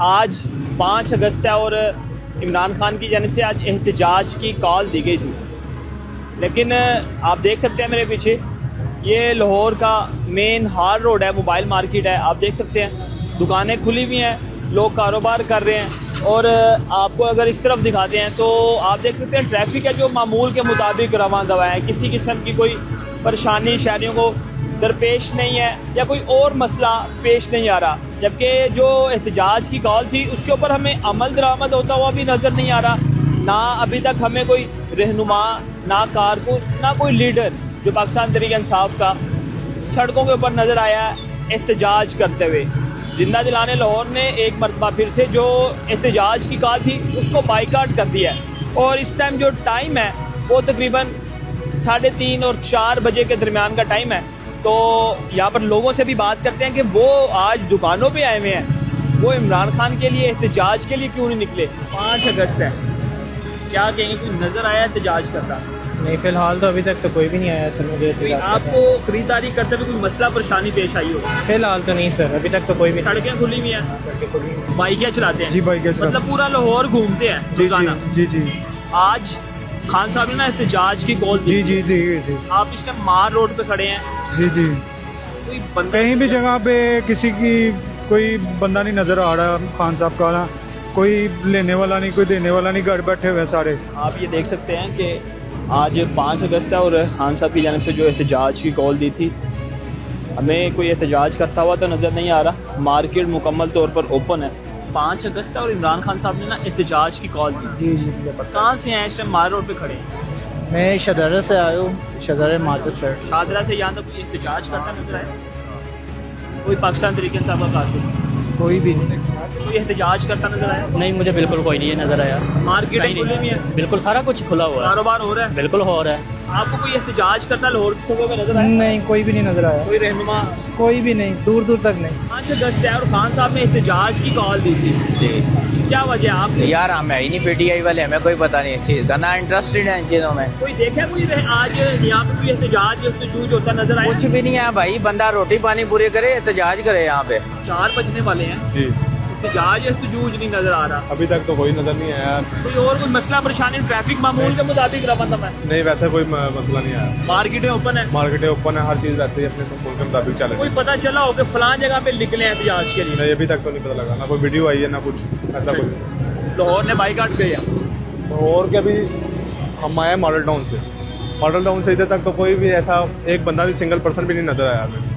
आज 5 अगस्त है और इमरान खान की जानिब से आज एहतजाज की कॉल दी गई थी, लेकिन आप देख सकते हैं मेरे पीछे ये लाहौर का मेन हार रोड है, मोबाइल मार्केट है। आप देख सकते हैं दुकानें खुली हुई हैं, लोग कारोबार कर रहे हैं। और आपको अगर इस तरफ दिखाते हैं तो आप देख सकते हैं ट्रैफिक है जो मामूल के मुताबिक रवां दवा है, किसी किस्म की कोई परेशानी शहरियों को दरपेश नहीं है या कोई और मसला पेश नहीं आ रहा। जबकि जो एहतजाज की कॉल थी उसके ऊपर हमें अमल दरामद होता हुआ भी नज़र नहीं आ रहा। ना अभी तक हमें कोई रहनुमा, ना कारकुन, ना कोई लीडर जो पाकिस्तान तहरीक इंसाफ का सड़कों के ऊपर नज़र आया एहतजाज करते हुए। जिंदा दिलाने लाहौर ने एक मरतबा फिर से जो एहतजाज की कॉल थी उसको बाइकाट कर दिया है और इस टाइम जो टाइम है वो तकरीबन 3:30 और 4 बजे के दरमियान का टाइम है। तो यहाँ पर लोगों से भी बात करते हैं कि वो आज दुकानों पे आए हुए हैं, वो इमरान खान के लिए एहतजाज के लिए क्यों नहीं निकले। 5 अगस्त है, क्या कहेंगे, कोई नज़र आया एहतजाज करता? नहीं, फिलहाल तो अभी तक तो कोई भी नहीं आया सर मुझे। कोई आपको खरीदारी करते हुए कोई मसला परेशानी पेश आई हो? फिलहाल तो नहीं सर, अभी तक तो कोई भी नहीं। सड़कें खुली हुई हैं, सड़कें खुली हैं। बाइकें चलाते हैं? जी बाइकें चलाते मतलब पूरा लाहौर घूमते हैं जी रोजाना? जी जी आज खान साहब ने ना एहतजाज की कॉल दी। जी जी जी जी आप इस टाइम मार रोड पे खड़े हैं, जी जी कोई बंदा कहीं भी जगह पे किसी की कोई बंदा नहीं नज़र आ रहा खान साहब का ना, कोई लेने वाला नहीं, कोई देने वाला नहीं, घर बैठे हुए हैं सारे। आप ये देख सकते हैं कि आज 5 अगस्त है और खान साहब की जानिब से जो एहतजाज की कॉल दी थी, हमें कोई एहतजाज करता हुआ तो नज़र नहीं आ रहा। मार्केट मुकम्मल तौर पर ओपन है। 5 अगस्त है और इमरान खान साहब ने ना एहतजाज की कॉल दी। जी जी मुझे पता। कहाँ से हैं इस टाइम? मार रोड पे खड़े हैं। मैं शदरा से आया हूँ, शदरा माचिस सर। शादरा से यहाँ तक कोई एहतजाज करता नजर आया? कोई पाकिस्तान तरीके इंसाफ का कारकुन कोई भी नहीं। कोई एहतजाज करता नजर आया? नहीं, मुझे बिल्कुल कोई नहीं नज़र आया। मार्केट खुली हुई है, बिल्कुल सारा कुछ खुला हुआ है, कारोबार हो रहा है। बिल्कुल हो रहा है। आपको कोई एहतजाज करता लाहौर की सुबह में नजर आया? नहीं, कोई भी नहीं नज़र आया, कोई रहनुमा? कोई भी नहीं, दूर दूर तक नहीं। 5 अगस्त है और खान साहब ने एहतजाज की कॉल दी थी, क्या वजह आप? यार हमें ही नहीं पीटीआई वाले, हमें कोई पता नहीं इस चीज़ का, ना इंटरेस्टेड है इन चीज़ों में। कोई देखा कोई आज यहाँ पे कोई एहतजाज जूझ होता नजर आया? कुछ भी नहीं है भाई, बंदा रोटी पानी पूरी करे, एहतजाज करे यहाँ पे। 4 बजने वाले हैं, जी एहतजाज जूझ नहीं नजर आ रहा। अभी तक तो कोई नज़र नहीं आया। कोई और कोई मसला परेशानी ट्रैफिक मामूल के मुताबिक रवा है? नहीं, वैसा कोई मसला नहीं आया। मार्केटें ओपन है, मार्केटें ओपन है, हर चीज़ वैसे ही अपने मामूल के मुताबिक चल कोई रही है। पता चला हो कि फलां जगह पे निकले हैं एहतजाज के लिए? नहीं, अभी तक तो नहीं पता लगा, ना कोई वीडियो आई है ना कुछ ऐसा कुछ। लाहौर ने बाइकाट किया। और क्या, अभी हम आए मॉडल टाउन से, मॉडल टाउन से इधर तक तो कोई भी ऐसा एक बंदा भी, सिंगल पर्सन भी नहीं नज़र आया हमें।